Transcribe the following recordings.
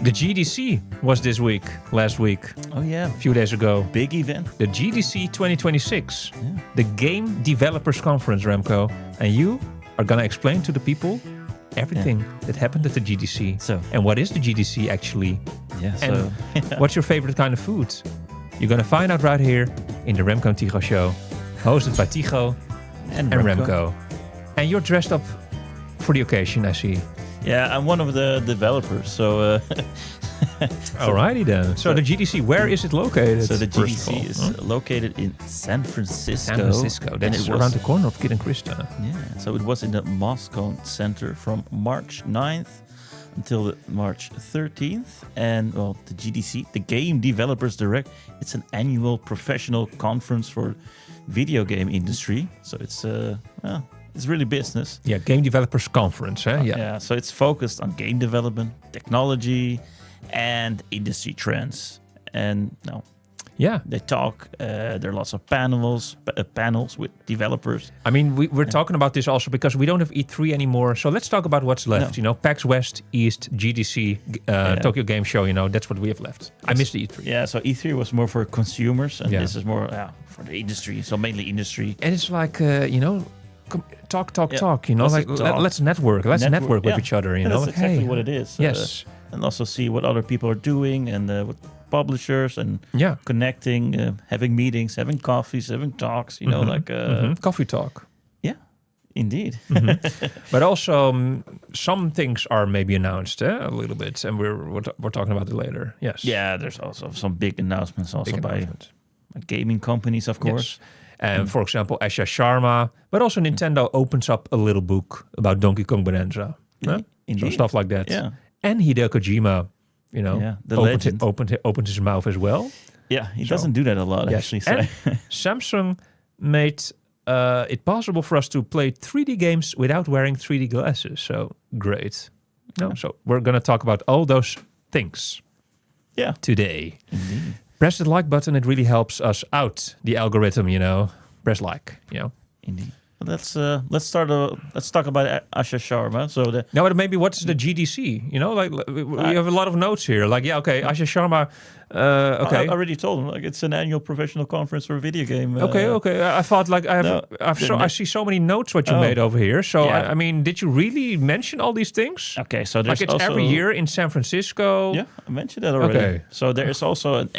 The GDC was this week, last week, Oh yeah, a few days ago. big event. The GDC 2026, the Game Developers Conference, Remco. And you are going to explain to the people everything that happened at the GDC. So- and what is the GDC actually? Yeah. And So what's your favorite kind of food? You're going to find out right here in the Remco and Tycho show, hosted by Tycho and and Remco. And you're dressed up for the occasion, I see. Yeah, I'm one of the developers. So Alrighty then. So the GDC, where is it located? so the first of all? GDC is located in San Francisco. San Francisco. And That's it was- around the corner of Kid and Krista. Yeah, so it was in the Moscow Center from March 9th until the March 13th. And, well, the GDC, the Game Developers Direct, it's an annual professional conference for video game industry. So it's, it's really business. Yeah, Game Developers Conference. Huh? Yeah, so it's focused on game development, technology, and industry trends. And, no, Yeah. they talk. There are lots of panels with developers. I mean, we're talking about this also because we don't have E3 anymore. So let's talk about what's left. No. You know, PAX West, East, GDC, Tokyo Game Show. You know, that's what we have left. I miss the E3. Yeah, so E3 was more for consumers, and Yeah. this is more for the industry. So mainly industry. And it's like, you know, talk. Yeah, You know, lots like of talk. let's network. Let's network with yeah. each other. You Yeah, know, that's like, exactly hey, what it is. Yes. And also see what other people are doing, and what publishers, and Yeah. connecting, having meetings, having coffees, having talks. You know, like Coffee talk. yeah, indeed. But also, some things are maybe announced a little bit, and we're talking about it later. Yes. Yeah, there's also some big announcements also Big by announcement. gaming companies, of course. Yes. And for example, Asha Sharma, but also Nintendo opens up a little book about Donkey Kong Bonanza. Huh? So Indeed. stuff like that. Yeah. And Hideo Kojima, you know, Yeah, the legend. opened his mouth as well. Yeah, he doesn't do that a lot, Yes. actually. So. And Samsung made it possible for us to play 3D games without wearing 3D glasses. So great. No, so we're going to talk about all those things yeah. today. Indeed. Press the like button. It really helps us out. The algorithm, you know. Press like, you know. Indeed. Well, let's start. Let's talk about Asha Sharma. So the Now, maybe what is the GDC? You know, like we have a lot of notes here. Like, yeah, okay, Asha Sharma. Okay, I already told him, like, it's an annual professional conference for a video game. okay. I thought like I see so many notes what you made over here. So Yeah. I mean, did you really mention all these things? Okay, so there's Like it's also, every year in San Francisco. Yeah, I mentioned that already. Okay. So there is also an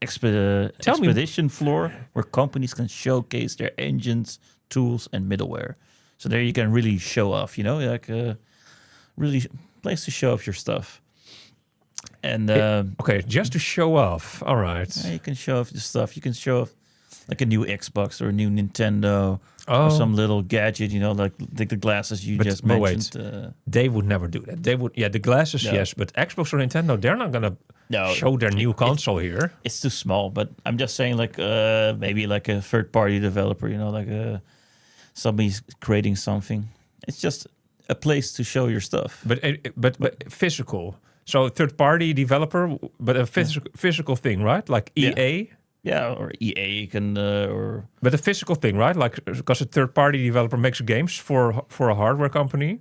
expedition floor where companies can showcase their engines, tools, and middleware. So there you can really show off. You know, like really place to show off your stuff. And Okay, just to show off. All right. yeah, you can show off your stuff. You can show off like a new Xbox or a new Nintendo Oh. or some little gadget, you know, like the glasses you But- just but wait. mentioned. They would never do that. They would, yeah, the glasses, No. yes, but Xbox or Nintendo, they're not gonna No, show their new console here. it's too small. But I'm just saying, like maybe like a third-party developer, you know, like somebody's creating something. It's just a place to show your stuff. But physical. So third party developer, but a physical thing, right? Like EA. Yeah, or EA can or But a physical thing, right? Like because a third party developer makes games for a hardware company.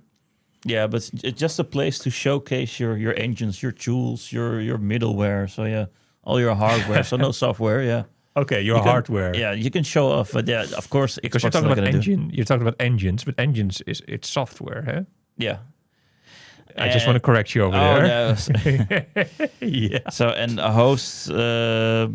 yeah, but it's just a place to showcase your engines, your tools, your middleware. So yeah, all your hardware. So no software. Yeah. Okay, your You can- hardware. Yeah, you can show off, but yeah, of course, Because Xbox you're talking is not about gonna do. engine. You're talking about engines, but engines it's software, huh? Yeah. I just want to correct you over there. No. Yeah. So and a host, the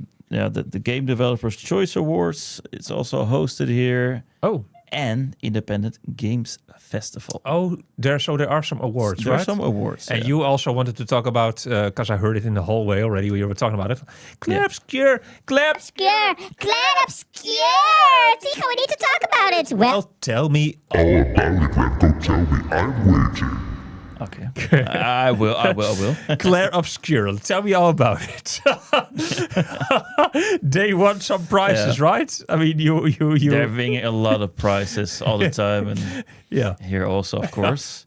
Game Developers Choice Awards. It's also hosted here, Oh. and Independent Games Festival. Oh, there are some awards, There are right? some awards. And yeah. you also wanted to talk about, because I heard it in the hallway already, we were talking about it. Clap obscure, clap. Obscure, glad obscure. Tycho, we need to talk about it. Well, Tell me. All about it, Remco. Tell me. I'm waiting. Okay. I will. Claire Obscure. Tell me all about it. They won some prizes, right? I mean, you. They're winning a lot of prizes all the time, and Yeah. here also, of course.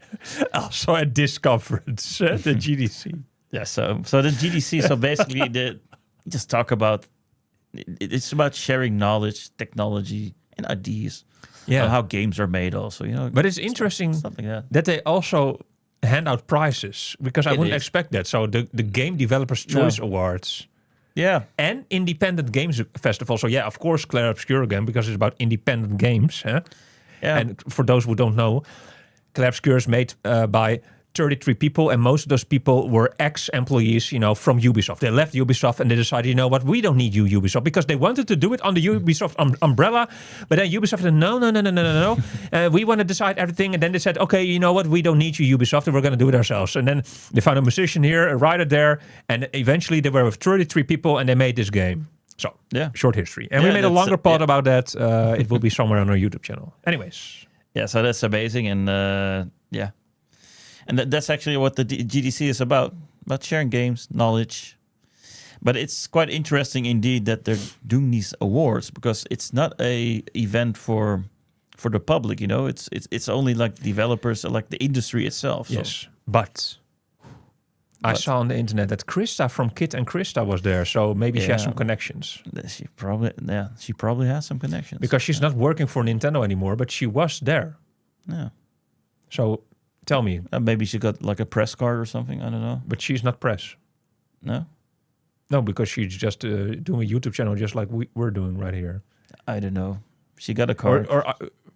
Also at this conference, the GDC. Yeah. So the GDC. So basically, just talk about. It's about sharing knowledge, technology, and ideas. Yeah. On how games are made. Also, you know. But it's interesting stuff like that. that they also hand out prizes because I It wouldn't is. expect that. So the Game Developers Choice Awards Yeah. and Independent Games Festival. So yeah, of course, Claire Obscure again because it's about independent games. Huh? Yeah. And for those who don't know, Claire Obscure is made by 33 people, and most of those people were ex-employees, from Ubisoft. They left Ubisoft and they decided, you know what, we don't need you, Ubisoft, because they wanted to do it on the Ubisoft umbrella, but then Ubisoft said, no. We want to decide everything, and then they said, okay, you know what, we don't need you, Ubisoft, and we're going to do it ourselves. And then they found a musician here, a writer there, and eventually they were with 33 people, and they made this game. So, short history. And we made a longer pod about that. It will be somewhere on our YouTube channel. Anyways. Yeah, so that's amazing, and and that's actually what the GDC is about sharing games, knowledge. But it's quite interesting indeed that they're doing these awards because it's not a event for the public, It's only like developers, like the industry itself. So. Yes, but I saw on the internet that Krista from Kit and Krista was there, so maybe she has some connections. She probably has some connections because she's not working for Nintendo anymore, but she was there. Yeah. So tell me, maybe she got like a press card or something. I don't know. But she's not press. No, because she's just doing a YouTube channel, just like we're doing right here. I don't know. She got a card. Or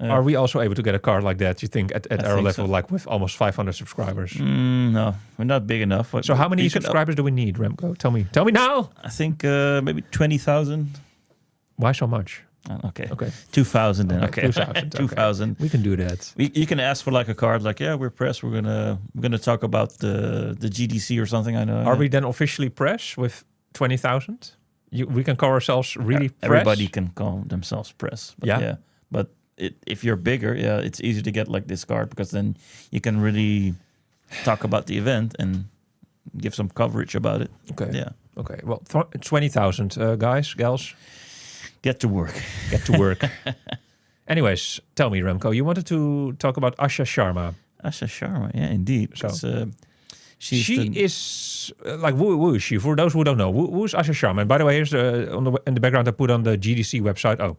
are we also able to get a card like that? You think at our level, so. like with almost 500 subscribers? No, we're not big enough. So how many subscribers do we need, Remco? Tell me now. I think maybe 20,000. Why so much? Okay. 2,000 then. Okay. 2,000. 2,000. We can do that. You can ask for like a card, like we're press. We're gonna talk about the GDC or something. I know. Are we then officially press with 20,000? We can call ourselves really press? Everybody can call themselves press. But But if you're bigger, it's easy to get like this card because then you can really talk about the event and give some coverage about it. Okay. Yeah. Okay. Well, 20,000 guys, gals. Get to work. Get to work. Anyways, tell me, Remco, you wanted to talk about Asha Sharma. Asha Sharma, yeah, indeed. So she is like who is she? For those who don't know, who's Asha Sharma? And by the way, here's in the background I put on the GDC website. Oh,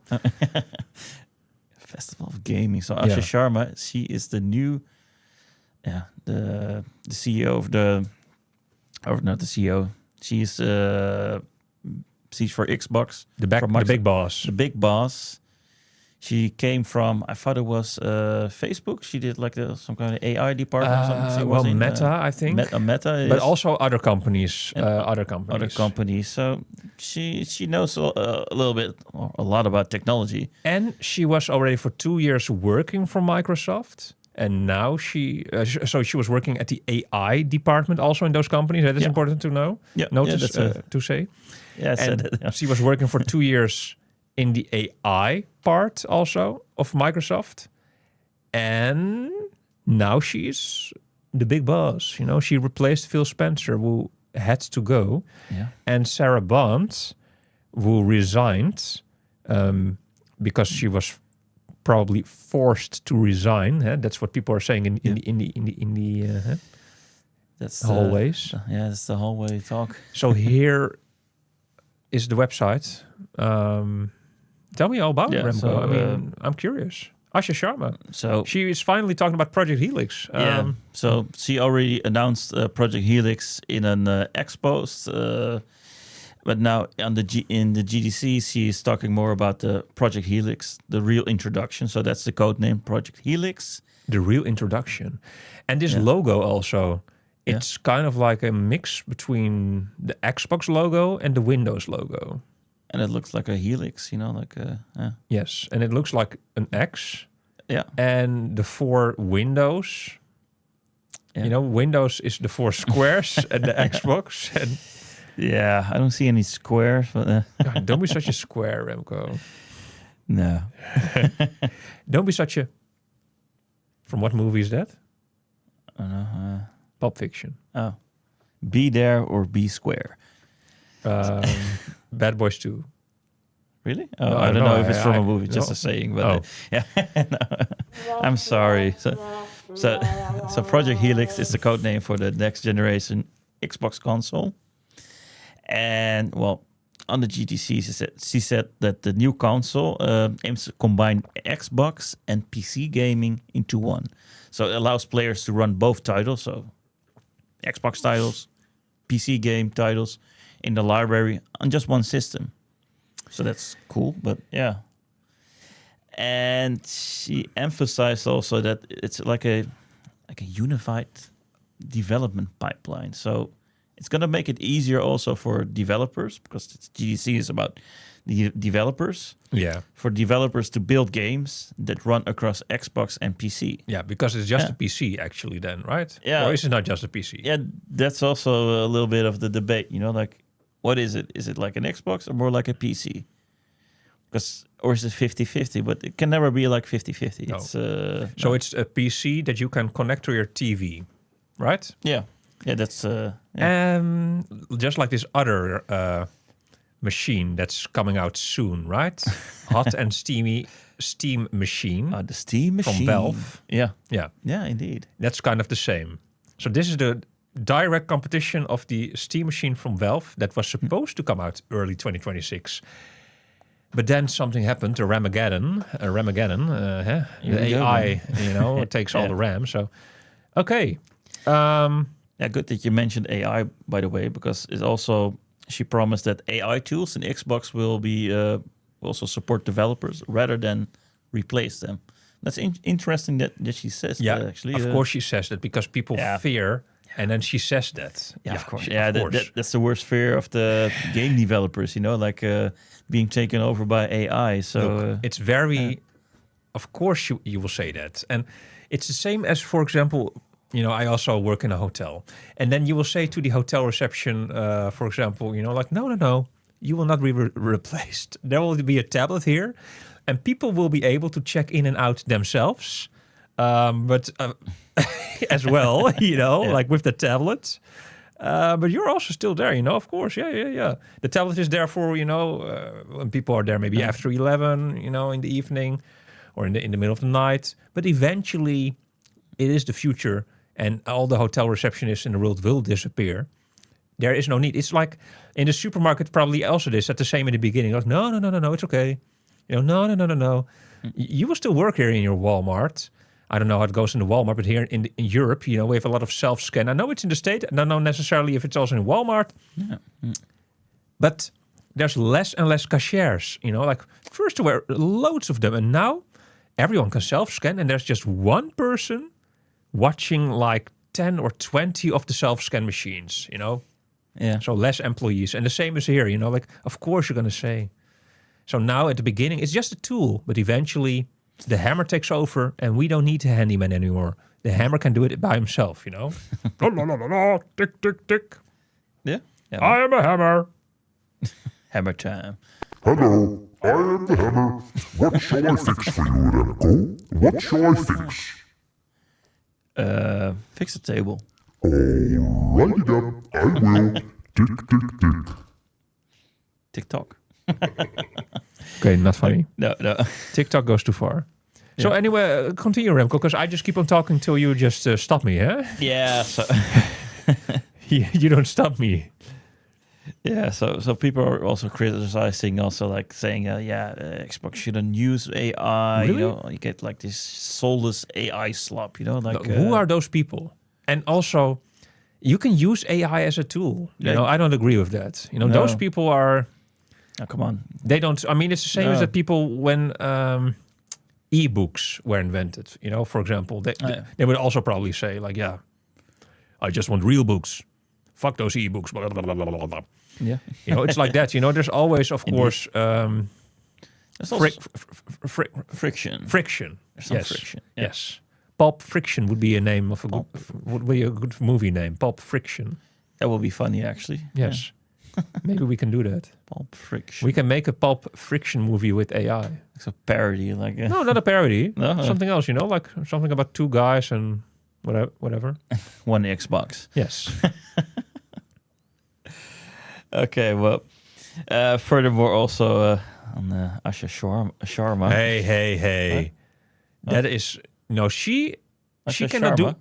Festival of Gaming. So Asha Sharma, she is the new, the CEO of or not the CEO. She's for Xbox. The big boss. The big boss. She came from, I thought it was Facebook. She did like some kind of AI department. Or something. Meta, I think. Meta is, but also other companies. Other companies. So she knows a little bit, or a lot about technology. And she was already for 2 years working for Microsoft. And now she was working at the AI department also in those companies. That is important to know. Yeah. Notice to say. Yeah, I said it. Yeah. She was working for 2 years in the AI part also of Microsoft. And now she's the big boss. She replaced Phil Spencer, who had to go. Yeah. And Sarah Bond, who resigned because she was probably forced to resign. That's what people are saying in the that's hallways. That's the hallway talk. So here is the website. Tell me all about it, Remco. So, I'm curious. Asha Sharma. So she is finally talking about Project Helix. So she already announced Project Helix in an expo. But now in the GDC, she is talking more about the Project Helix, the real introduction. So that's the code name, Project Helix. The real introduction. And this logo also, it's kind of like a mix between the Xbox logo and the Windows logo. And it looks like a helix, like a... Yes, and it looks like an X. Yeah. And the 4 windows. Yeah. Windows is the 4 squares and the Xbox. And yeah, I don't see any squares. But, God, don't be such a square, Remco. No. Don't be such a... From what movie is that? I don't know. Pulp Fiction. Oh. Be there or be square. Bad Boys 2. Really? Oh, No, I don't know if it's from a movie, just no. a saying. But no. I'm sorry. So Project Helix is the code name for the next generation Xbox console. And, well, on the GDC, she said that the new console aims to combine Xbox and PC gaming into one. So it allows players to run both titles, so Xbox titles, PC game titles, in the library on just one system. So that's cool, but yeah. And she emphasized also that it's like a unified development pipeline. So it's going to make it easier also for developers, because GDC is about the developers. Yeah. For developers to build games that run across Xbox and PC. Yeah, because it's just a PC actually then, right? Yeah. Or is it not just a PC? Yeah, that's also a little bit of the debate, like, what is it? Is it like an Xbox or more like a PC? Or is it 50-50? But it can never be like 50-50. No. It's, so it's a PC that you can connect to your TV, right? Yeah. Yeah, that's... Just like this other machine that's coming out soon, right? Hot and steamy Steam machine. The Steam machine. From Valve. Yeah. Yeah. Yeah, indeed. That's kind of the same. So this is the direct competition of the Steam machine from Valve that was supposed to come out early 2026. But then something happened, the Ramageddon, the AI, it takes all the RAM. So, okay. Yeah, good that you mentioned AI, by the way, because it also, she promised that AI tools in Xbox will be also support developers rather than replace them. That's interesting that she says that, actually. Of course she says that, because people fear, and then she says that. Yeah, of course. That's the worst fear of the game developers, like being taken over by AI. So look, it's very, of course you will say that. And it's the same as, for example, I also work in a hotel. And then you will say to the hotel reception, for example, like, no, you will not be replaced. There will be a tablet here, and people will be able to check in and out themselves. But as well, like with the tablet. But you're also still there, of course. Yeah. The tablet is there for, when people are there maybe after 11, in the evening or in the middle of the night. But eventually it is the future, and all the hotel receptionists in the world will disappear. There is no need. It's like in the supermarket, probably also this at the same in the beginning. Like, no, it's okay. No. You will still work here in your Walmart. I don't know how it goes in the Walmart, but here in Europe, we have a lot of self-scan. I know it's in the States. I don't know necessarily if it's also in Walmart. Yeah. But there's less and less cashiers, Like first there were loads of them, and now everyone can self-scan, and there's just one person watching like 10 or 20 of the self-scan machines, Yeah. So less employees. And the same is here, like, of course you're going to say. So now at the beginning, it's just a tool, but eventually the hammer takes over, and we don't need a handyman anymore. The hammer can do it by himself, Tick, tick, tick. Yeah. I am a hammer. Hammer time. Hello, I am the hammer. What shall I fix for you, Remco? What shall I fix? Fix the table. Alrighty then, I will. Tick, tick, tick. TikTok. Okay, not funny. No. TikTok goes too far. So anyway, continue, Remco, because I just keep on talking till you just stop me, huh? Yeah. So you don't stop me. Yeah. So people are also criticizing, also like saying, Xbox shouldn't use AI. Really? You get like this soulless AI slop. Like who are those people? And also, you can use AI as a tool. I don't agree with that. No. Those people are. Oh, come on. They don't. I mean, it's the same as the people when e-books were invented. For example, they would also probably say like, I just want real books. Fuck those e-books. Blah, blah, blah, blah, blah, blah. Yeah. It's like that. There's always, of course, friction. Friction. There's some Yes. friction. Yeah. Yes. Pulp Friction would be a name of would be a good movie name. Pulp Friction. That will be funny, actually. Yes. Maybe we can do that. Pulp Friction. We can make a Pulp Friction movie with AI. It's a parody, like No, not a parody. No? Something else, like something about two guys and whatever. One Xbox. Yes. Okay, well, furthermore, also on Asha Sharma. Hey. That is she cannot do.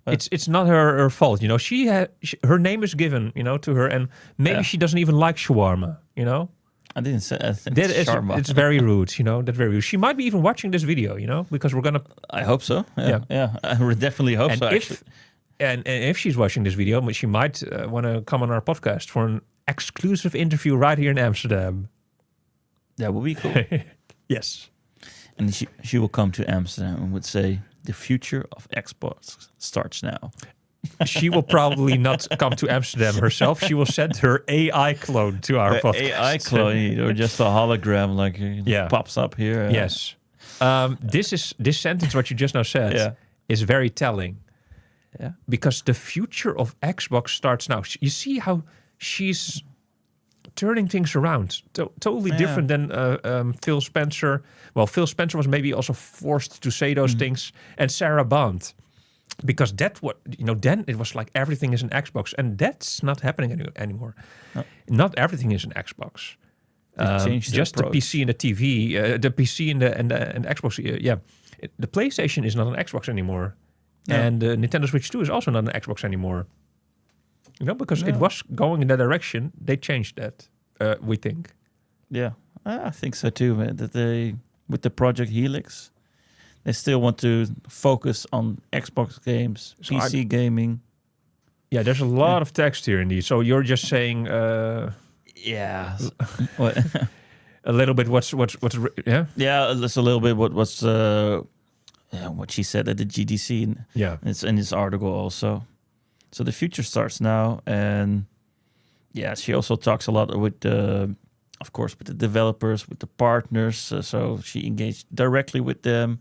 It's not her fault, you know. Her name is given, you know, to her, and maybe she doesn't even like shawarma, you know. I didn't say That is, Sharma. it's very rude, you know. That's very rude. She might be even watching this video, you know, because we're gonna. I hope so. Yeah. I would definitely hope And so. if if she's watching this video, she might want to come on our podcast for an exclusive interview right here in Amsterdam. that would be cool. Yes. And she will come to Amsterdam and would say, "The future of Xbox starts now." She will probably not come to Amsterdam herself. She will send her AI clone to our podcast. AI clone or just a hologram, like pops up here. Yes. This sentence, what you just now said, is very telling. Yeah. Because the future of Xbox starts now. You see how she's turning things around. Totally different than Phil Spencer. Well, Phil Spencer was maybe also forced to say those things, and Sarah Bond. Because then it was like everything is an Xbox, and that's not happening anymore. No. Not everything is an Xbox. Just the approach. PC and the TV, the PC and the Xbox. The PlayStation is not an Xbox anymore, and the Nintendo Switch 2 is also not an Xbox anymore. You know, because it was going in that direction. They changed that. We think. Yeah, I think so too, man. That they with the project Helix. They still want to focus on Xbox games, So PC gaming. Yeah, there's a lot of text here indeed. So you're just saying Yeah. What? a little bit what's yeah? Yeah, that's a little bit what she said at the GDC. Yeah. It's in this article also. So the future starts now, and she also talks a lot with of course, with the developers, with the partners. So she engaged directly with them.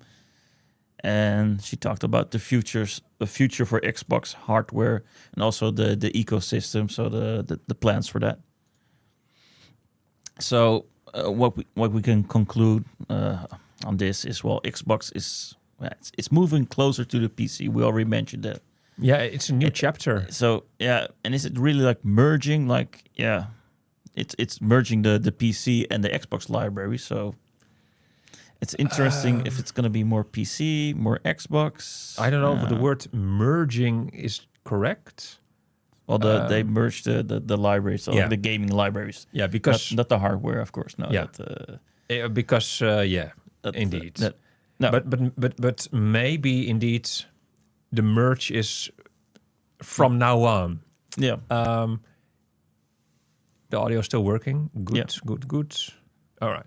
And she talked about the future for Xbox hardware and also the ecosystem, so the plans for that. So what we can conclude on this is, well, Xbox it's moving closer to the PC. We already mentioned that. Yeah, it's a new chapter. So and is it really like merging? It's merging the PC and the Xbox library. So. It's interesting if it's going to be more PC, more Xbox. I don't know if the word merging is correct. Well, they merged the libraries, the gaming libraries. Yeah, because not the hardware, of course. No. Yeah. Indeed. No. But maybe indeed the merge is from now on. Yeah. The audio is still working. Good. All right.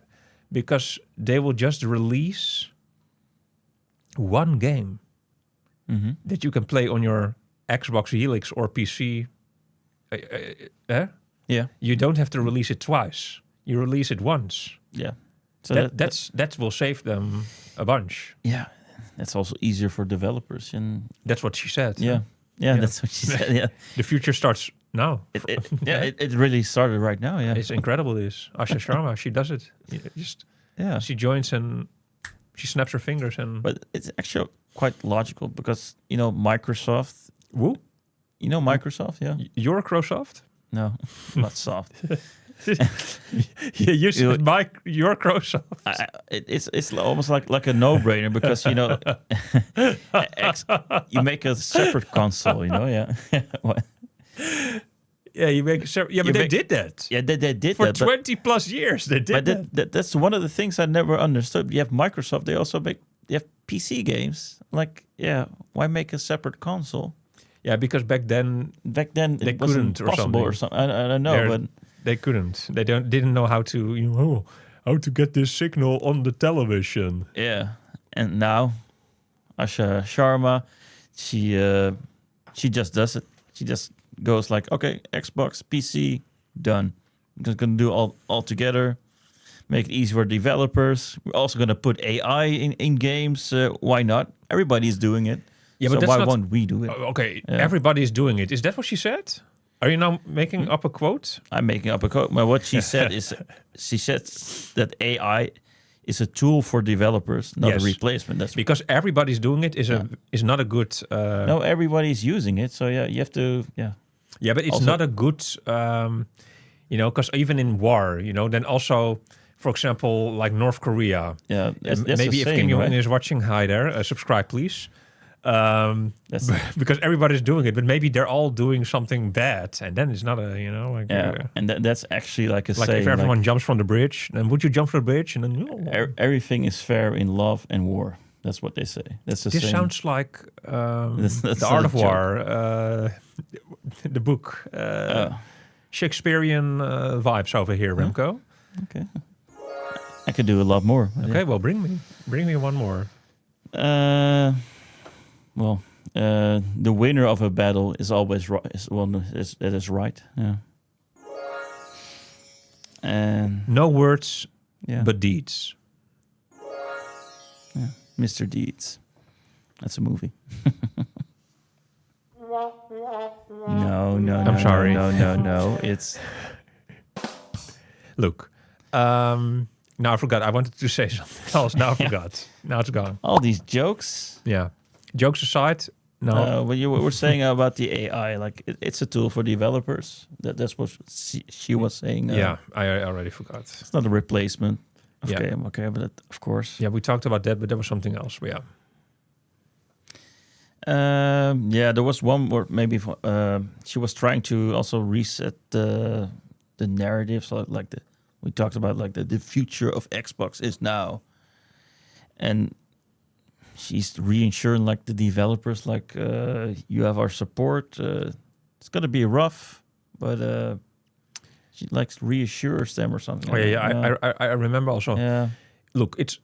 Because they will just release one game that you can play on your Xbox Helix or PC. Yeah. You don't have to release it twice. You release it once. Yeah. So that will save them a bunch. Yeah. That's also easier for developers. And that's what she said. Yeah. Yeah, that's what she said. Yeah. The future starts now. It really started right now. Yeah. It's incredible. This Asha Sharma, she does it. She joins and she snaps her fingers But it's actually quite logical because Microsoft. Woo? You know Microsoft, yeah. You're Microsoft? No, not soft. You said your Microsoft. It's almost like a no-brainer because you make a separate console, yeah. Yeah, you make a separate. Yeah, but they did that. Yeah, they did for that 20 plus years. They did that. That's one of the things I never understood. You have Microsoft. They also make PC games. Like, why make a separate console? Yeah, because back then they it wasn't couldn't possible or something. I don't know, but they couldn't. They didn't know how to how to get this signal on the television. Yeah, and now Asha Sharma, she just does it. She just goes like, okay, Xbox, PC, done. I'm just gonna do all together. Make it easy for developers. We're also gonna put AI in games. Why not? Everybody's doing it. Yeah, so but why won't we do it? Okay, everybody's doing it. Is that what she said? Are you now making up a quote? I'm making up a quote. But what she said is, she said that AI is a tool for developers, not a replacement. That's because everybody's doing it is not a good. No, everybody's using it. So you have to. Yeah, but it's also, not a good. Because even in war, then also. For example, like North Korea. Yeah, that's maybe if saying, Kim Jong-un right? is watching, hi there, subscribe please. That's because everybody's doing it, but maybe they're all doing something bad, and then it's not a like and that's actually like a like saying. if everyone jumps from the bridge, then would you jump from the bridge? And then Everything is fair in love and war. That's what they say. That's the this saying. sounds like That's the not Art a of joke. War, the book, Shakespearean vibes over here, Remco. Okay. I could do a lot more. but Okay, well, bring me one more. yeah. The winner of a battle is always right. That is right. Yeah. And No words, yeah, but deeds. Mr. Deeds. That's a movie. No. I'm sorry. No. It's Look, now I forgot. I wanted to say something else. Now I forgot. Now it's gone. all these jokes. Yeah. Jokes aside, no. What you were saying about the AI, like it's a tool for developers. That's what she was saying. Yeah, I already forgot. It's not a replacement of Yeah. game. Okay, but of course. Yeah, we talked about that, but there was something else. Yeah. There was one where maybe she was trying to also reset the narrative. So like we talked about like the future of Xbox is now, and she's reassuring like the developers like you have our support. It's gonna be rough, but she likes reassures them or something. Oh yeah. I remember also. Yeah. Look, it's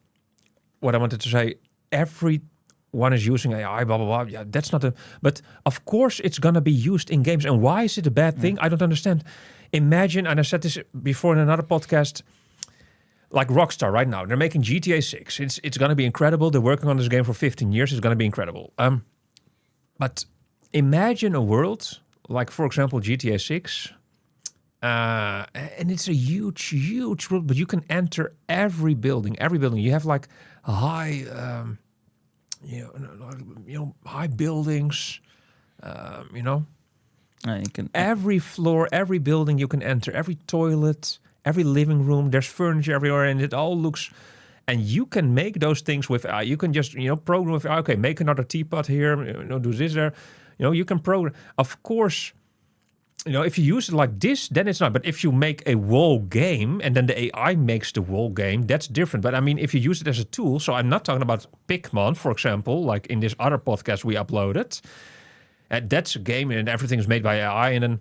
what I wanted to say. Everyone is using AI, blah blah blah. Yeah, that's not a. But of course, it's gonna be used in games. And why is it a bad thing? I don't understand. Imagine, and I said this before in another podcast. Like Rockstar right now, they're making GTA 6. It's gonna be incredible. They're working on this game for 15 years. It's gonna be incredible. But imagine a world like, for example, GTA 6. And it's a huge world, but you can enter every building. You have like a high, high buildings. You can. Every floor, every building you can enter, every toilet, every living room. There's furniture everywhere, and it all looks. And you can make those things with AI. You can just program with AI. Okay, make another teapot here. Do this there. You can program. Of course. If you use it like this, then it's not. But if you make a whole game and then the AI makes the whole game, that's different. But I mean, if you use it as a tool, so I'm not talking about Pikmin, for example, like in this other podcast we uploaded. And that's a game and everything is made by AI. And then,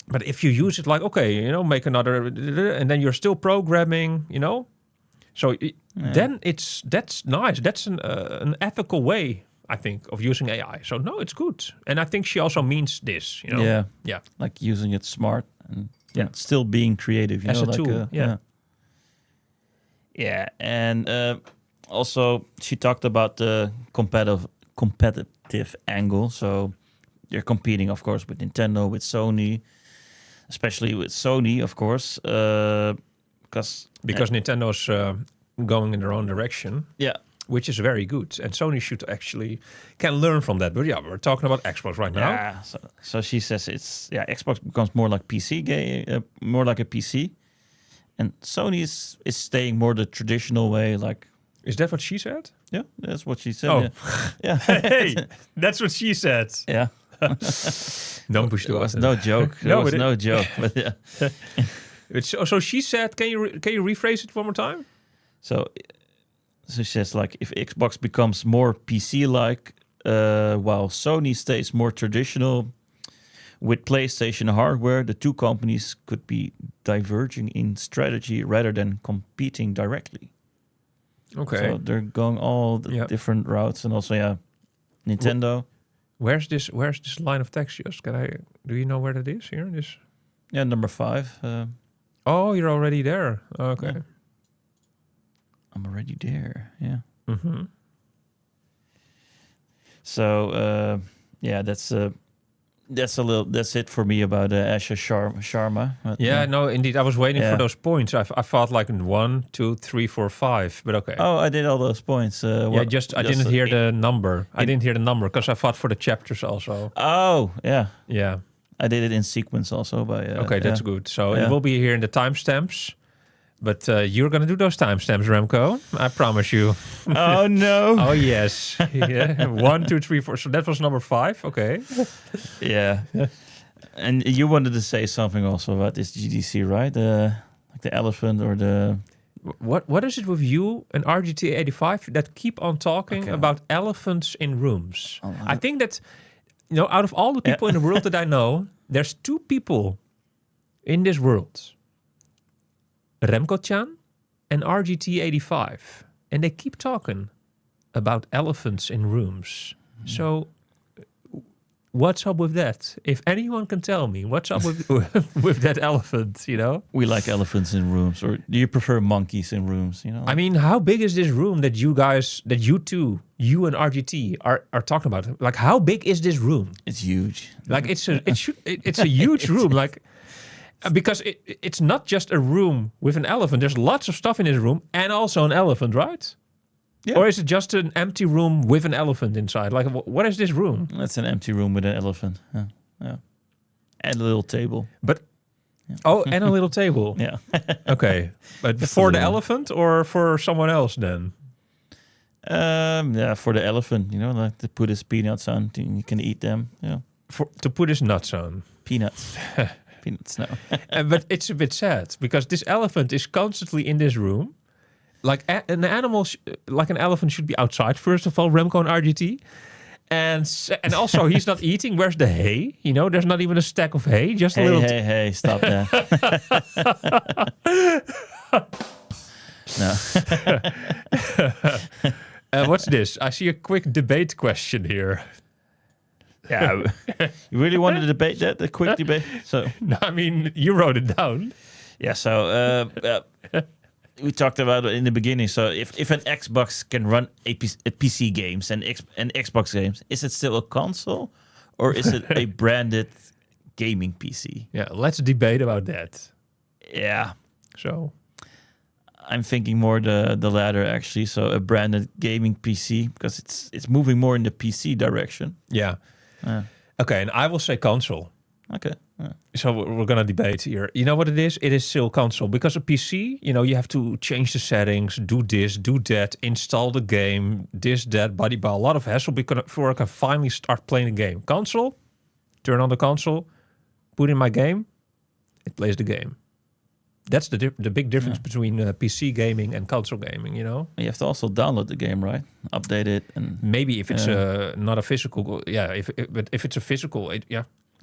but if you use it like, okay, make another, and then you're still programming, So then that's nice. That's an ethical way, I think, of using AI. So no, it's good. And I think she also means this, Yeah. Yeah. Like using it smart and still being creative. As a like, tool, yeah. Yeah, and also she talked about the competitive angle. So they're competing, of course, with Nintendo, with Sony, especially with Sony, of course, because Nintendo's going in their own direction. Yeah. Which is very good, and Sony should actually can learn from that. But yeah, we're talking about Xbox right now. Yeah, so she says Xbox becomes more like PC game, more like a PC, and Sony is staying more the traditional way. Like, is that what she said? Yeah, that's what she said. Oh, yeah. Hey, that's what she said. Yeah, don't push the There was button. no joke. There was no joke. But yeah. So she said, can you rephrase it one more time? So she says, like, if Xbox becomes more PC-like, while Sony stays more traditional with PlayStation hardware, the two companies could be diverging in strategy rather than competing directly. Okay. So they're going all the different routes, and also, Nintendo. Where's this line of text? Just do you know where that is here? This. Yeah, number 5. Oh, you're already there. Okay. Yeah. I'm already there. Yeah. Mm-hmm. So that's it for me about Asha Sharma. But, no, indeed. I was waiting for those points. I thought like 1, 2, 3, 4, 5, but okay. Oh, I did all those points. I didn't hear the number. I didn't hear the number because I thought for the chapters also. Oh, yeah. Yeah. I did it in sequence also. Okay, that's good. So it will be here in the timestamps. But you're going to do those timestamps, Remco. I promise you. Oh, no. Oh, yes. Yeah. 1, 2, 3, 4. So that was number 5. Okay. Yeah. And you wanted to say something also about this GDC, right? Like the elephant or the... What is it with you and RGT 85 that keep on talking about elephants in rooms? I think that, out of all the people in the world that I know, there's 2 people in this world. Remco-chan and RGT 85. And they keep talking about elephants in rooms. So what's up with that? If anyone can tell me, what's up with with that elephant, We like elephants in rooms. Or do you prefer monkeys in rooms, I mean, how big is this room that you and RGT are talking about? Like, how big is this room? It's huge. Like, it's a huge room. Like, because it's not just a room with an elephant. There's lots of stuff in this room and also an elephant, right? Yeah. Or is it just an empty room with an elephant inside? Like, what is this room? That's an empty room with an elephant. Yeah. And a little table. But and a little table. Yeah. Okay. But for the elephant or for someone else then? Yeah, for the elephant, like to put his peanuts on, you can eat them. Yeah. To put his nuts on. Peanuts. Peanuts, no. But it's a bit sad because this elephant is constantly in this room. Like an animal, like an elephant should be outside, first of all, Remco and RGT. And also, he's not eating. Where's the hay? There's not even a stack of hay. Just a little... Hey, stop that. No. What's this? I see a quick debate question here. Yeah. You really wanted to debate that? The quick debate? So, no, I mean, you wrote it down. Yeah, so... we talked about it in the beginning. So if an Xbox can run a PC games and Xbox games, is it still a console or is it a branded gaming PC? Yeah, let's debate about that. Yeah. So I'm thinking more the latter actually. So a branded gaming PC because it's moving more in the PC direction. Yeah. Okay, and I will say console. Okay. So we're going to debate here. You know what it is? It is still console. Because a PC, you have to change the settings, do this, do that, install the game, this, that, blah, a lot of hassle before I can finally start playing the game. Console, turn on the console, put in my game, it plays the game. That's the big difference between PC gaming and console gaming, You have to also download the game, right? Update it. And maybe if it's not a physical, but if it's a physical,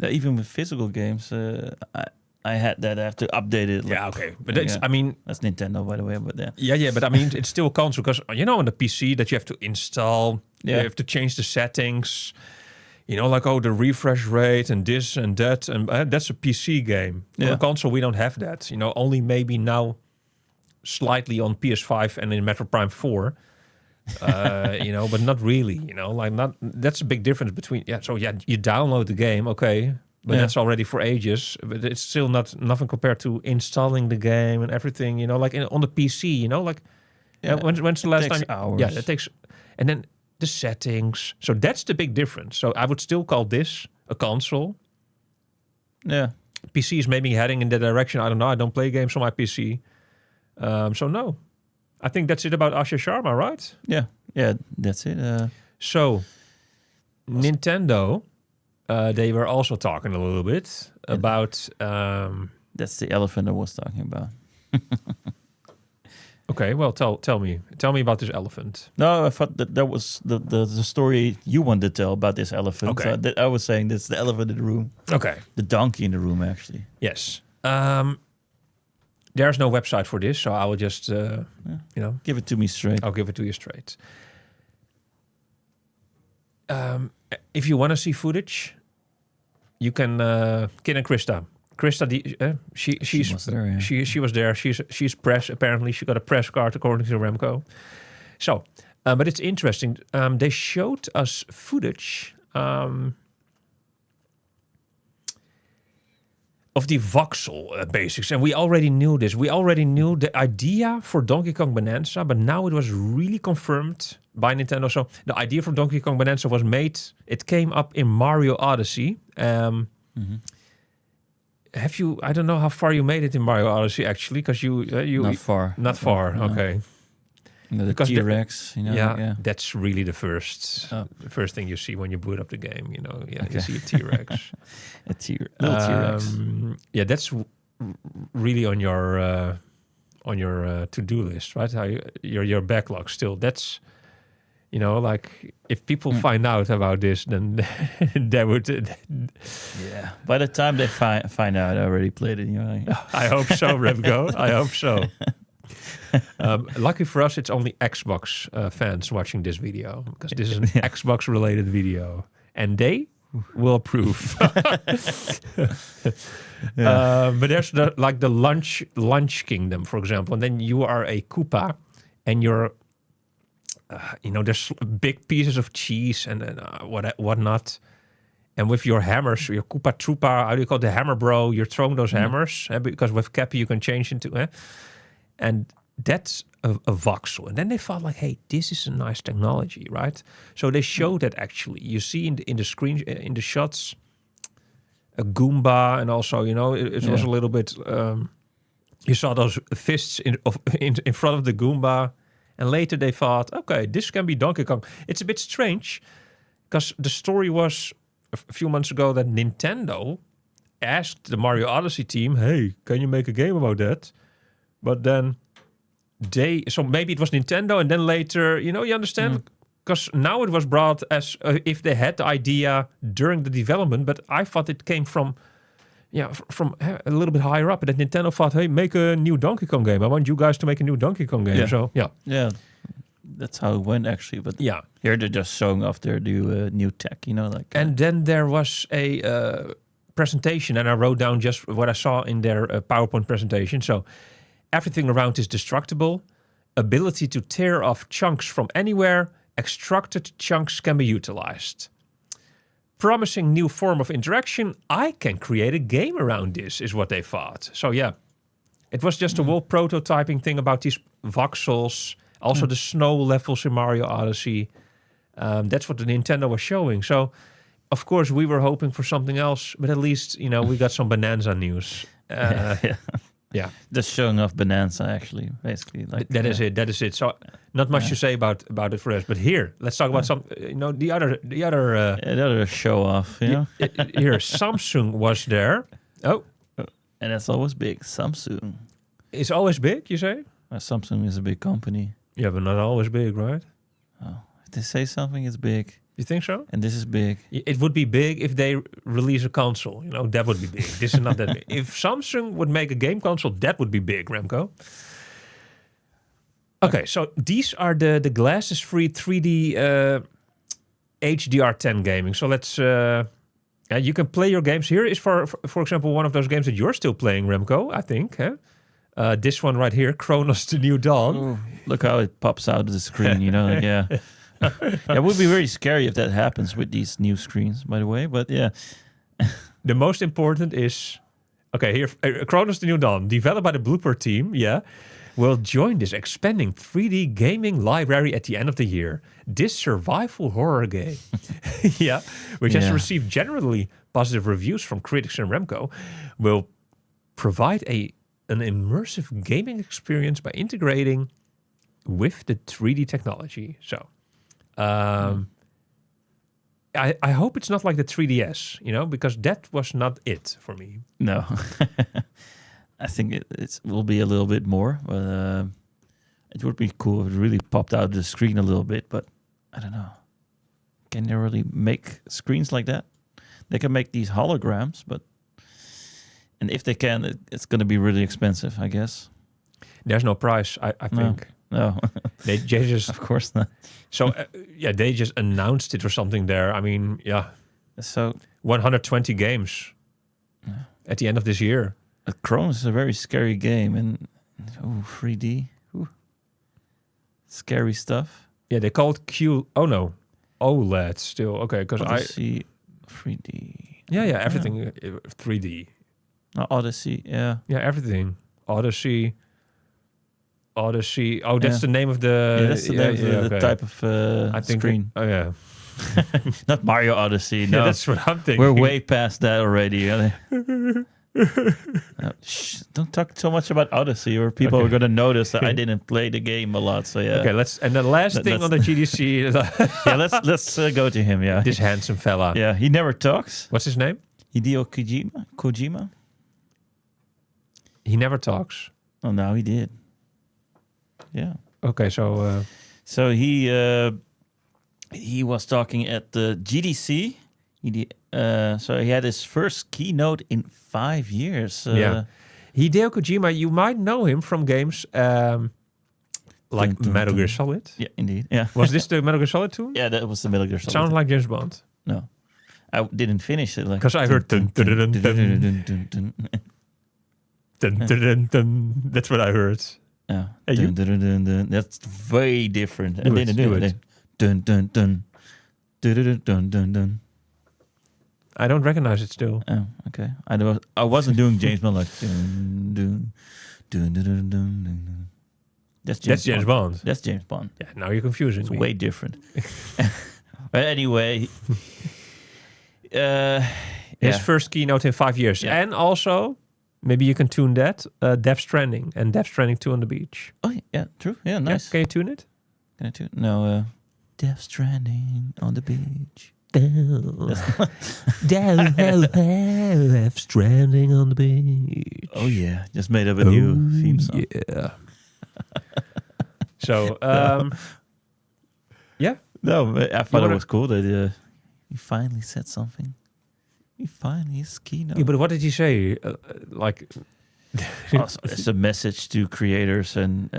even with physical games, I had that. I have to update it. Yeah, okay. But I mean... That's Nintendo, by the way, but yeah. Yeah, but I mean, it's still a console because, on the PC that you have to install, you have to change the settings, like, the refresh rate and this and that. And that's a PC game. On a console, we don't have that. Only maybe now slightly on PS5 and in Metro Prime 4. But not really, that's a big difference between, you download the game, okay, but that's already for ages, but it's still nothing compared to installing the game and everything, like on the PC, when's the last time? Hours. Yeah, that takes, and then the settings, so that's the big difference. So I would still call this a console. Yeah. PC is maybe heading in that direction, I don't know, I don't play games on my PC, so no. I think that's it about Asha Sharma, right? Yeah, that's it. So, Nintendo, they were also talking a little bit about... that's the elephant I was talking about. Okay, well, tell me about this elephant. No, I thought that was the story you wanted to tell about this elephant. Okay. I was saying that's the elephant in the room. Okay. The donkey in the room, actually. Yes. There's no website for this, so I will just, Give it to me straight. I'll give it to you straight. If you want to see footage, you can, Kin and Krista. Krista, she was there. Yeah. She was there. She's press. Apparently, she got a press card according to Remco. So, but it's interesting. They showed us footage of the voxel basics, and we already knew this. We already knew the idea for Donkey Kong Bananza, but now it was really confirmed by Nintendo. So the idea for Donkey Kong Bananza was made. It came up in Mario Odyssey. have you? I don't know how far you made it in Mario Odyssey actually, because you Not far. Not far. No. Okay. The Because T-Rex, Yeah, that's really the first thing you see when you boot up the game. You see a T-Rex. Little T-Rex. Yeah, that's really on your to-do list, right? Your backlog still. That's like if people find out about this, then they would. Yeah. By the time they find out, I already played it. I hope so, Remco. I hope so. Lucky for us, it's only Xbox fans watching this video, because this is an Xbox-related video, and they will approve. But there's the lunch kingdom, for example, and then you are a Koopa, and you're, there's big pieces of cheese and whatnot. And with your hammers, your Koopa Troopa, how do you call it, the hammer bro, you're throwing those hammers, because with Cappy you can change into, and that's a voxel. And then they thought like, hey, this is a nice technology, right? So they showed that actually. You see in the screen, in the shots, a Goomba, and also, it was a little bit, you saw those fists in front of the Goomba. And later they thought, okay, this can be Donkey Kong. It's a bit strange, because the story was a few months ago that Nintendo asked the Mario Odyssey team, hey, can you make a game about that? But then so maybe it was Nintendo, and then later, you understand? Because now it was brought as if they had the idea during the development, but I thought it came from a little bit higher up. And that Nintendo thought, hey, make a new Donkey Kong game. I want you guys to make a new Donkey Kong game. Yeah. So, Yeah, that's how it went, actually. But here they're just showing off their new tech, And then there was a presentation, and I wrote down just what I saw in their PowerPoint presentation. So, everything around is destructible. Ability to tear off chunks from anywhere. Extracted chunks can be utilized. Promising new form of interaction. I can create a game around this, is what they thought. So it was just a whole prototyping thing about these voxels. Also the snow levels in Mario Odyssey. That's what the Nintendo was showing. So, of course, we were hoping for something else. But at least, we got some Bananza news. Yeah, just showing off Bananza, actually, basically. That is it. So not much to say about it for us. But here, let's talk about some. The other show off. Here, Samsung was there. Oh, and that's always big. Samsung. It's always big, you say? Samsung is a big company. Yeah, but not always big, right? Oh, if they say something, it's big. You think so? And this is big. It would be big if they release a console. That would be big. This is not that big. If Samsung would make a game console, that would be big, Remco. Okay, so these are the glasses-free 3D HDR10 gaming. So let's... you can play your games. Here is, for example, one of those games that you're still playing, Remco, I think. This one right here, Chronos: The New Dawn. Oh, look how it pops out of the screen, yeah. It would be very scary if that happens with these new screens, by the way. But yeah. The most important is, okay, here, Chronos: The New Dawn, developed by the Blooper team, will join this expanding 3D gaming library at the end of the year. This survival horror game, which has received generally positive reviews from critics and Remco, will provide an immersive gaming experience by integrating with the 3D technology. So, I hope it's not like the 3DS, because that was not it for me. No. I think it will be a little bit more. But, it would be cool if it really popped out of the screen a little bit, but I don't know. Can they really make screens like that? They can make these holograms, and if they can, it's going to be really expensive, I guess. There's no price, I think. No. They just... Of course not. So, they just announced it or something there. I mean, So 120 games at the end of this year. Chronos is a very scary game, and 3D. Ooh. Scary stuff. Yeah, they called OLED still. Okay, because I see 3D. Yeah, everything 3D. Odyssey, yeah. Yeah, everything. Odyssey. Oh, that's the name of the... Yeah, that's the name of the type of I think screen. Oh, yeah. Not Mario Odyssey, no. Yeah, that's what I'm thinking. We're way past that already. Don't talk so much about Odyssey, or people are going to notice that I didn't play the game a lot. So yeah. Okay, and the last thing on the GDC is Yeah, let's go to him. Yeah, this handsome fella. yeah, he never talks. What's his name? Hideo Kojima. He never talks. Oh, now he did. Yeah. Okay, so So he was talking at the GDC. So he had his first keynote in 5 years. yeah, Hideo Kojima. You might know him from games like Metal Gear Solid. Yeah, indeed. Yeah. Was this the Metal Gear Solid 2? Yeah, that was the Metal Gear Solid. Sounded like James Bond. No, I didn't finish it. Because I heard dun, dun, dun, dun, dun, dun, dun, dun. That's what I heard. Yeah. Hey, you? That's way different. I Do didn't it, do do it. it. Dun dun dun. Dun dun dun dun. I don't recognize it still. Oh, okay. I wasn't doing James Bond like dun dun dun dun dun dun. Dun. That's James Bond. That's James Bond. Yeah, now you're confusing It's me. way different. But anyway, His first keynote in 5 years. Yeah. And also, maybe you can tune that, Death Stranding and Death Stranding 2 on the beach. Oh yeah, true. Yeah, Yeah, nice. can you tune it? Can I do it? No. Death Stranding on the beach. Death Stranding on the beach. Oh yeah, just made up a new theme song. Yeah. So, yeah. No, but I thought wanna- it was cool that he finally said something. He finally his keynote. Yeah, but what did he say? Like, Also, it's a message to creators and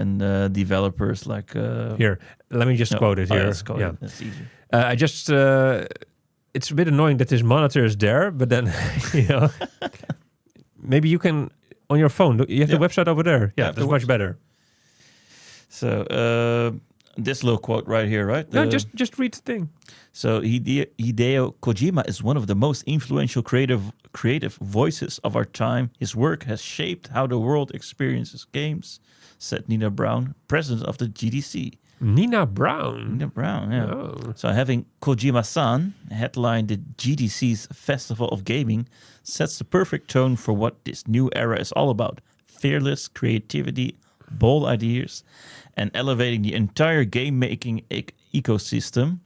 developers. Like here, let me just quote it here. Let's quote Yeah. it. That's easy. I just, it's a bit annoying that this monitor is there, but then, maybe you can, on your phone, you have the website over there. Yeah, that's much better. So this little quote right here, right? No, just read the thing. So Hideo Kojima is one of the most influential creative voices of our time. His work has shaped how the world experiences games, said Nina Brown, president of the GDC. Nina Brown. Nina Brown, yeah. Oh. So having Kojima-san headline the GDC's Festival of Gaming sets the perfect tone for what this new era is all about. Fearless creativity, bold ideas, and elevating the entire game-making ecosystem.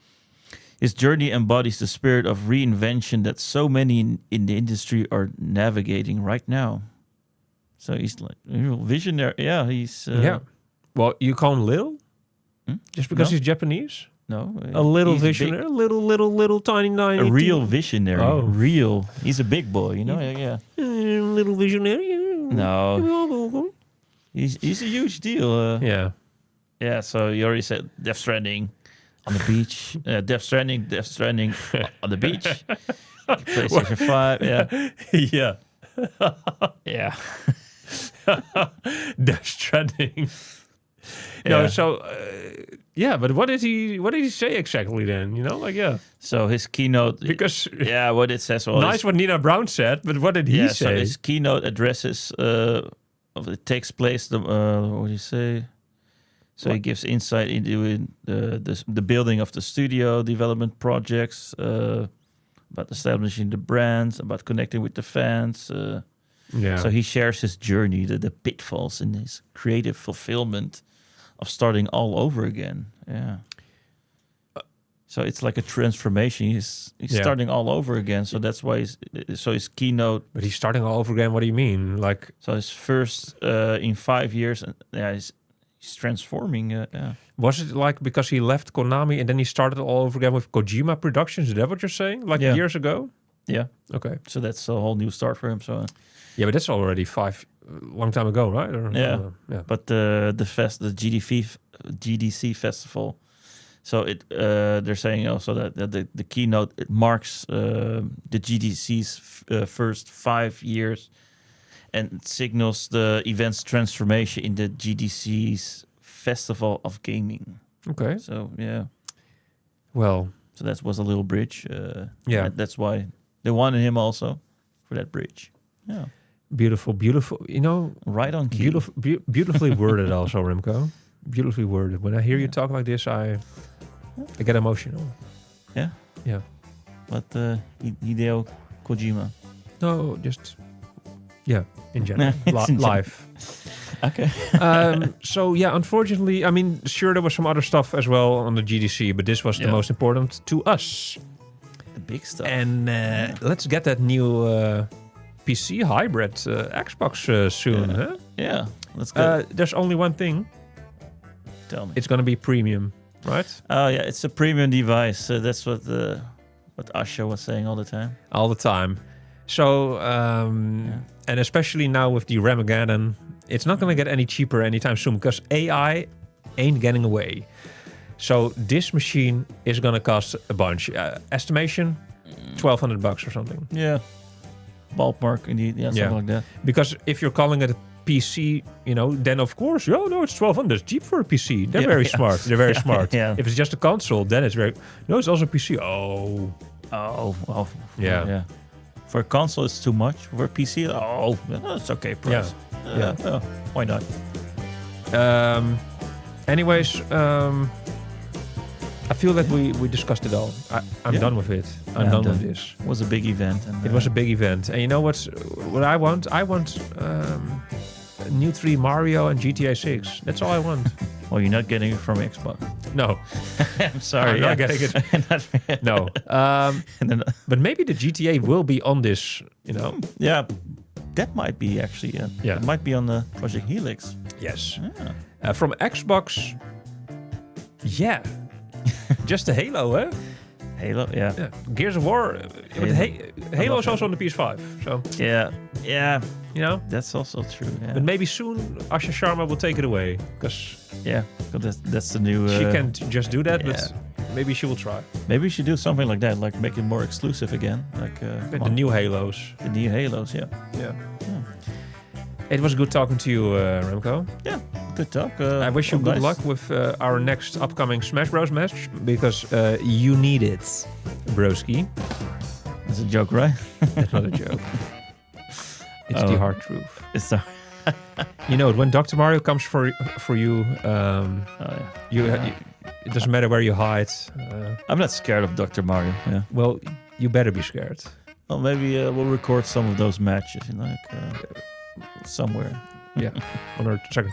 His journey embodies the spirit of reinvention that so many in the industry are navigating right now. So he's like a real visionary. Yeah, he's... Yeah. Well, you call him little? Just because No. he's Japanese? No. A little he's visionary? big- Little, tiny, a real visionary. Oh. Real. He's a big boy, you know? Yeah. little visionary. No. He's a huge deal. Yeah. Yeah, so you already said Death Stranding on the beach. Death Stranding on the beach. PlayStation 5, yeah. Yeah. Yeah. Death Stranding. No, Yeah. so yeah, but what did he say exactly then? You know, like So his keynote, because yeah, what it says was nice what Nina Brown said, but what did he yeah. So say? his keynote addresses it takes place. What do you say? So he gives insight into the building of the studio, development projects, about establishing the brands, about connecting with the fans. Yeah. So he shares his journey, the pitfalls in his creative fulfillment of starting all over again. Yeah. So it's like a transformation. He's starting all over again. So that's why his keynote. But he's starting all over again. What do you mean? Like, So his first in 5 years, and he's transforming. Yeah. was it like because he left Konami and then he started all over again with Kojima Productions? Is that what you're saying? Like Yeah. years ago? Yeah. Okay. So that's a whole new start for him. So, Yeah, but that's already long time ago, right? Or, Yeah. yeah. but the GDC festival. So they're saying also that the keynote it marks the GDC's first 5 years, and it signals the event's transformation in the GDC's Festival of Gaming. Okay. So yeah, Well, so that was a little bridge. Yeah. that's why they wanted him also for that bridge. Yeah, beautiful. You know, right on key. beautifully worded also, Remco. Beautifully worded. When I hear you talk like this, I get emotional. Yeah, Yeah. but Hideo Kojima. No, just Yeah, in general, In general. live. Okay. So yeah, unfortunately, I mean, sure, there was some other stuff as well on the GDC, but this was the most important to us. The big stuff. And let's get that new PC hybrid Xbox soon. Yeah. Huh? Yeah. Let's go. There's only one thing. Tell me. It's going to be premium, right? Oh yeah, it's a premium device. So that's what Asha was saying all the time. All the time. So, and especially now with the Ramageddon, it's not going to get any cheaper anytime soon because AI ain't getting away. So this machine is going to cost a bunch. Estimation, $1,200 or something. Yeah. Ballpark, indeed. Yeah, something like that. Because if you're calling it a PC, then of course, it's $1,200. It's cheap for a PC. They're very smart. They're very smart. Yeah. If it's just a console, then it's very... No, it's also a PC. Oh. Oh, well. Yeah. Yeah. For a console, it's too much. For a PC, it's okay price. Yeah. Why not? Anyways, I feel that we discussed it all. I'm done with it. I'm done with this. It was a big event. And, It was a big event. And you know what I want? I want new 3 Mario and GTA 6. That's all I want. Well, you're not getting it from Xbox. No. I'm sorry. I'm not getting it. No. But maybe the GTA will be on this, Yeah, that might be actually. Yeah. It might be on the Project Helix. Yes. Yeah. From Xbox, yeah. Just the Halo, huh? Halo, yeah. Gears of War. But Halo is also on the PS5. So, Yeah. That's also true. Yeah. But maybe soon Asha Sharma will take it away. Because that's the new... she can't just do that, but maybe she will try. Maybe we should do something like that, like make it more exclusive again. Like the new Halos. The new Halos, yeah. It was good talking to you, Remco. Yeah, good talk. I wish you good luck with our next upcoming Smash Bros. Match, because you need it, broski. That's a joke, right? That's not a joke. It's the hard truth. It's the... when Dr. Mario comes for you, it doesn't matter where you hide. I'm not scared of Dr. Mario. Yeah. Well, you better be scared. Well, maybe we'll record some of those matches, somewhere. Yeah, on our second